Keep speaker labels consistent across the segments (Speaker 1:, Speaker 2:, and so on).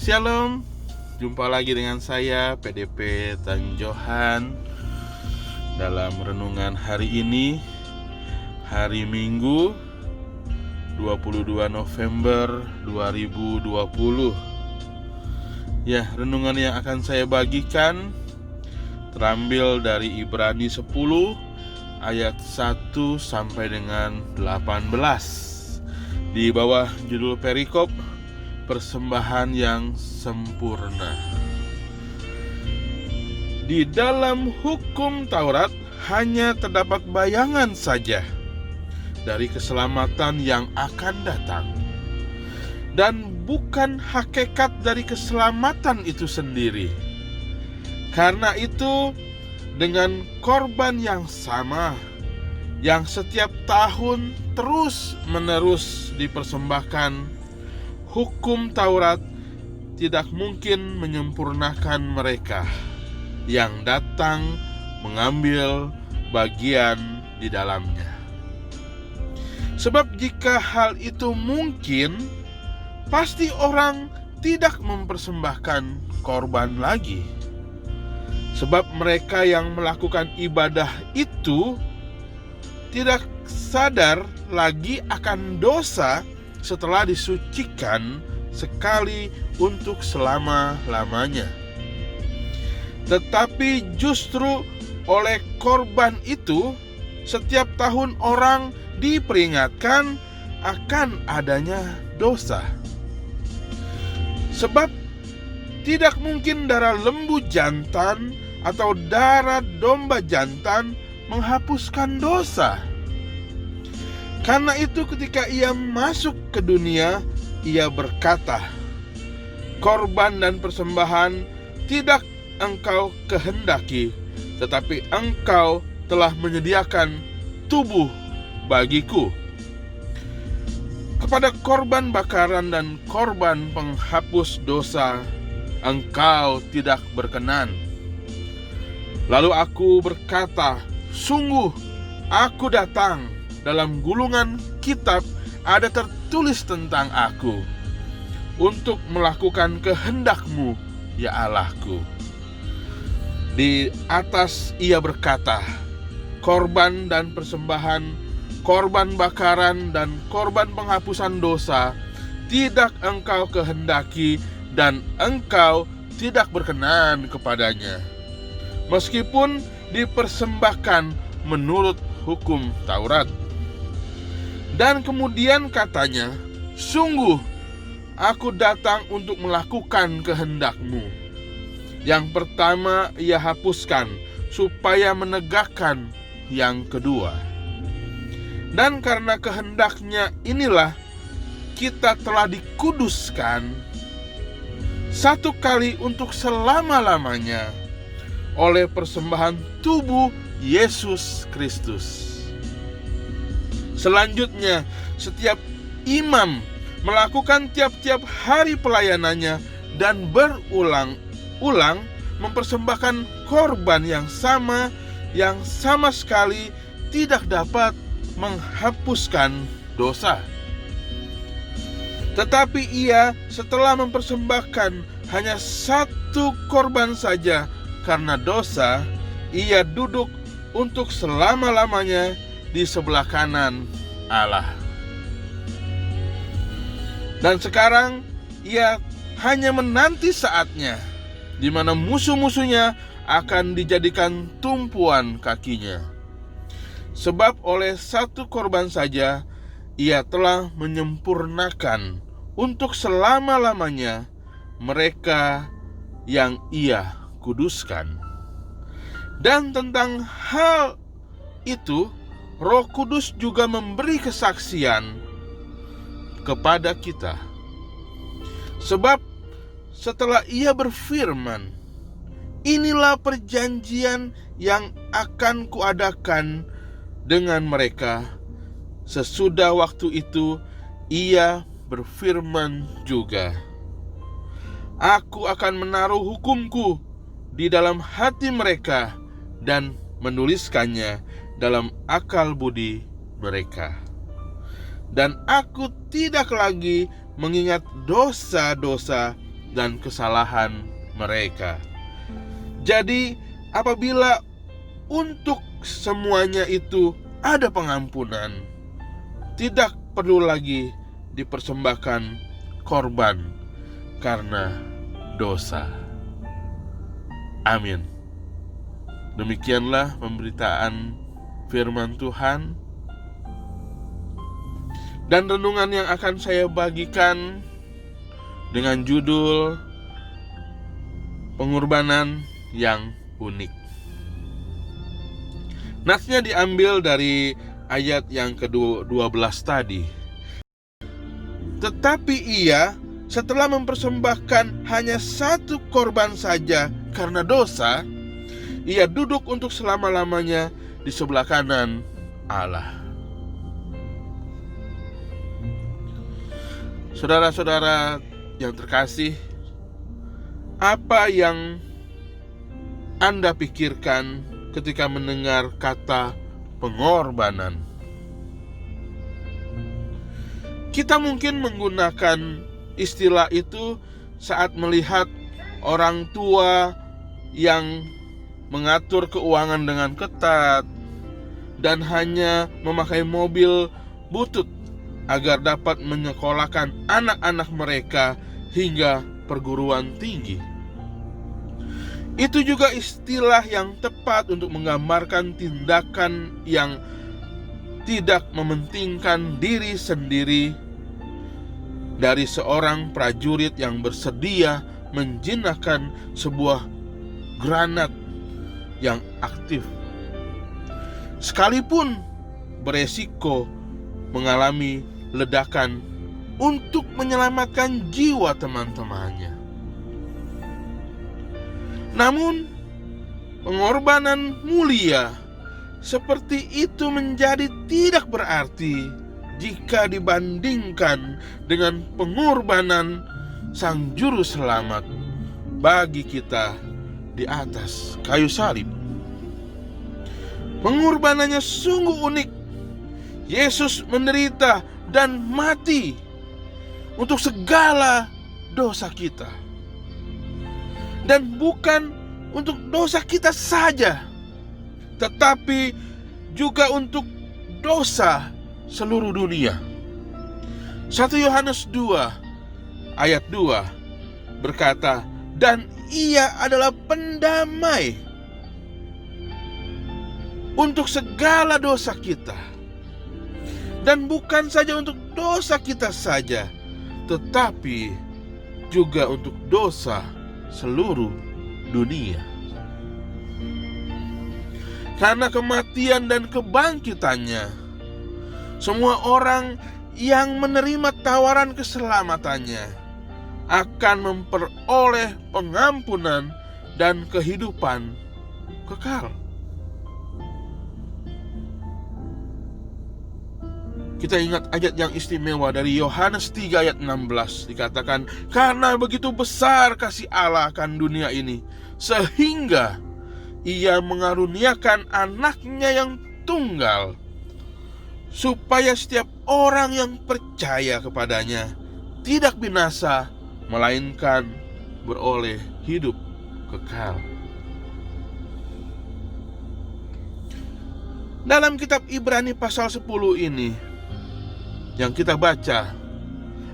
Speaker 1: Shalom, jumpa lagi dengan saya PDP Tan Johan dalam renungan hari ini, hari Minggu 22 November 2020. Ya, renungan yang akan saya bagikan terambil dari Ibrani 10 ayat 1 sampai dengan 18 di bawah judul perikop persembahan yang sempurna. Di dalam hukum Taurat hanya terdapat bayangan saja dari keselamatan yang akan datang, dan bukan hakikat dari keselamatan itu sendiri. Karena itu, dengan korban yang sama yang setiap tahun terus-menerus dipersembahkan, hukum Taurat tidak mungkin menyempurnakan mereka yang datang mengambil bagian di dalamnya. Sebab jika hal itu mungkin, pasti orang tidak mempersembahkan korban lagi. Sebab mereka yang melakukan ibadah itu tidak sadar lagi akan dosa setelah disucikan sekali untuk selama-lamanya. Tetapi justru oleh korban itu, setiap tahun orang diperingatkan akan adanya dosa. Sebab tidak mungkin darah lembu jantan atau darah domba jantan menghapuskan dosa. Karena itu ketika ia masuk ke dunia, ia berkata, "Korban dan persembahan tidak engkau kehendaki, tetapi engkau telah menyediakan tubuh bagiku. Kepada korban bakaran dan korban penghapus dosa, engkau tidak berkenan." Lalu aku berkata, "Sungguh, aku datang. Dalam gulungan kitab ada tertulis tentang aku, untuk melakukan kehendak-Mu, ya Allahku." Di atas ia berkata, "Korban dan persembahan, korban bakaran dan korban penghapusan dosa tidak engkau kehendaki, dan engkau tidak berkenan kepadanya, meskipun dipersembahkan menurut hukum Taurat." Dan kemudian katanya, "Sungguh, aku datang untuk melakukan kehendak-Mu." Yang pertama ia hapuskan, supaya menegakkan yang kedua. Dan karena kehendaknya inilah kita telah dikuduskan satu kali untuk selama-lamanya oleh persembahan tubuh Yesus Kristus. Selanjutnya, setiap imam melakukan tiap-tiap hari pelayanannya dan berulang-ulang mempersembahkan korban yang sama sekali tidak dapat menghapuskan dosa. Tetapi ia setelah mempersembahkan hanya satu korban saja karena dosa, ia duduk untuk selama-lamanya di sebelah kanan Allah. Dan sekarang ia hanya menanti saatnya di mana musuh-musuhnya akan dijadikan tumpuan kakinya. Sebab oleh satu korban saja ia telah menyempurnakan untuk selama-lamanya mereka yang ia kuduskan. Dan tentang hal itu Roh Kudus juga memberi kesaksian kepada kita. Sebab setelah ia berfirman, "Inilah perjanjian yang akan kuadakan dengan mereka." Sesudah waktu itu ia berfirman juga, "Aku akan menaruh hukumku di dalam hati mereka dan menuliskannya dalam akal budi mereka. Dan aku tidak lagi mengingat dosa-dosa dan kesalahan mereka. Jadi apabila untuk semuanya itu ada pengampunan, tidak perlu lagi dipersembahkan korban karena dosa. Amin. Demikianlah pemberitaan firman Tuhan. Dan renungan yang akan saya bagikan dengan judul Pengorbanan yang Unik. Natsnya diambil dari ayat yang ke-12 tadi. Tetapi ia setelah mempersembahkan hanya satu korban saja karena dosa, ia duduk untuk selama-lamanya di sebelah kanan Allah. Saudara-saudara yang terkasih, apa yang Anda pikirkan ketika mendengar kata pengorbanan? Kita mungkin menggunakan istilah itu saat melihat orang tua yang mengatur keuangan dengan ketat dan hanya memakai mobil butut agar dapat menyekolahkan anak-anak mereka hingga perguruan tinggi. Itu juga istilah yang tepat untuk menggambarkan tindakan yang tidak mementingkan diri sendiri dari seorang prajurit yang bersedia menjinakkan sebuah granat yang aktif, sekalipun beresiko mengalami ledakan untuk menyelamatkan jiwa teman-temannya. Namun, pengorbanan mulia seperti itu menjadi tidak berarti jika dibandingkan dengan pengorbanan Sang Juru Selamat bagi kita di atas kayu salib. Pengorbanannya sungguh unik. Yesus menderita dan mati untuk segala dosa kita. Dan bukan untuk dosa kita saja, tetapi juga untuk dosa seluruh dunia. 1 Yohanes 2 ayat 2 berkata, dan ia adalah pendamai untuk segala dosa kita. Dan bukan saja untuk dosa kita saja, tetapi juga untuk dosa seluruh dunia. Karena kematian dan kebangkitannya, semua orang yang menerima tawaran keselamatannya akan memperoleh pengampunan dan kehidupan kekal. Kita ingat ayat yang istimewa dari Yohanes 3 ayat 16, dikatakan, karena begitu besar kasih Allah akan dunia ini, sehingga ia mengaruniakan anaknya yang tunggal, supaya setiap orang yang percaya kepadanya tidak binasa, melainkan beroleh hidup kekal. Dalam kitab Ibrani pasal 10 ini yang kita baca,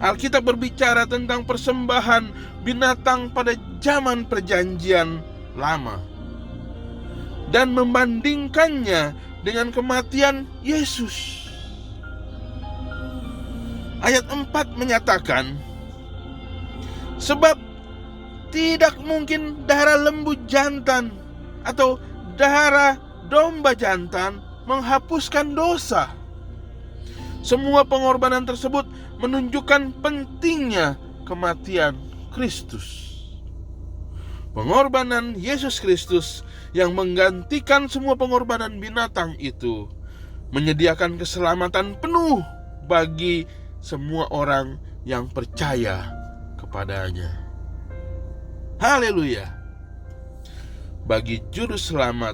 Speaker 1: Alkitab berbicara tentang persembahan binatang pada zaman perjanjian lama dan membandingkannya dengan kematian Yesus. Ayat 4 menyatakan, sebab tidak mungkin darah lembu jantan atau darah domba jantan menghapuskan dosa. Semua pengorbanan tersebut menunjukkan pentingnya kematian Kristus. Pengorbanan Yesus Kristus yang menggantikan semua pengorbanan binatang itu menyediakan keselamatan penuh bagi semua orang yang percaya kepadanya. Haleluya! Bagi Juru Selamat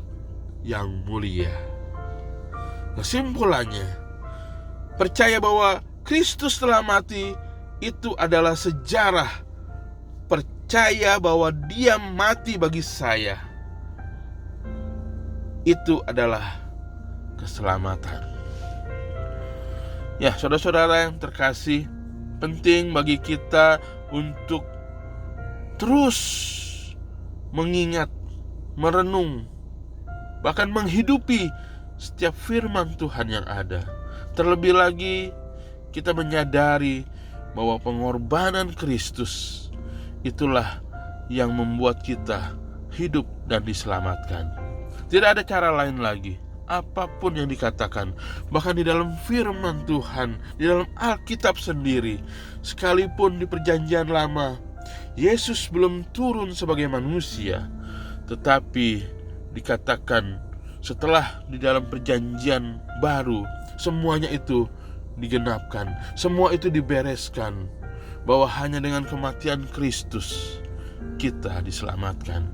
Speaker 1: yang mulia. Kesimpulannya, percaya bahwa Kristus telah mati itu adalah sejarah percaya percaya bahwa Dia mati bagi saya, itu adalah keselamatan. Ya, saudara-saudara yang terkasih, penting bagi kita untuk terus mengingat, merenung, bahkan menghidupi setiap firman Tuhan yang ada. Terlebih lagi, kita menyadari bahwa pengorbanan Kristus itulah yang membuat kita hidup dan diselamatkan. Tidak ada cara lain lagi. Apapun yang dikatakan, bahkan di dalam firman Tuhan, di dalam Alkitab sendiri, sekalipun di Perjanjian Lama Yesus belum turun sebagai manusia, tetapi dikatakan setelah di dalam Perjanjian Baru semuanya itu digenapkan, semua itu dibereskan, bahwa hanya dengan kematian Kristus kita diselamatkan.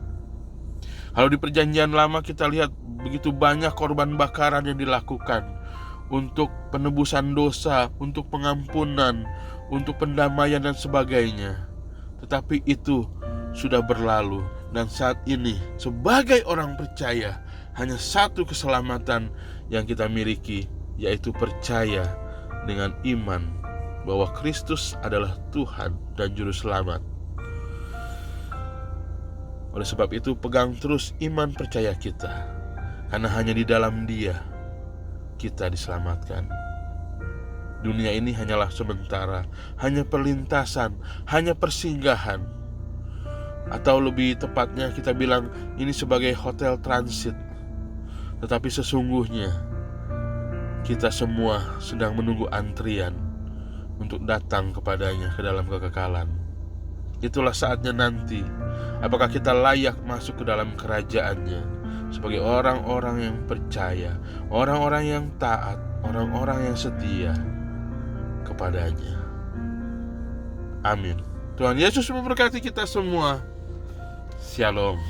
Speaker 1: Kalau di Perjanjian Lama kita lihat begitu banyak korban bakaran yang dilakukan untuk penebusan dosa, untuk pengampunan, untuk pendamaian dan sebagainya. Tetapi itu sudah berlalu, dan saat ini sebagai orang percaya hanya satu keselamatan yang kita miliki, yaitu percaya dengan iman bahwa Kristus adalah Tuhan dan Juru Selamat. Oleh sebab itu, pegang terus iman percaya kita, karena hanya di dalam Dia kita diselamatkan. Dunia ini hanyalah sementara, hanya perlintasan, hanya persinggahan. Atau lebih tepatnya kita bilang ini sebagai hotel transit. Tetapi sesungguhnya kita semua sedang menunggu antrian untuk datang kepadanya ke dalam kekekalan. Itulah saatnya nanti. Apakah kita layak masuk ke dalam kerajaannya sebagai orang-orang yang percaya, orang-orang yang taat, orang-orang yang setia kepadanya. Amin. Tuhan Yesus memberkati kita semua. Shalom.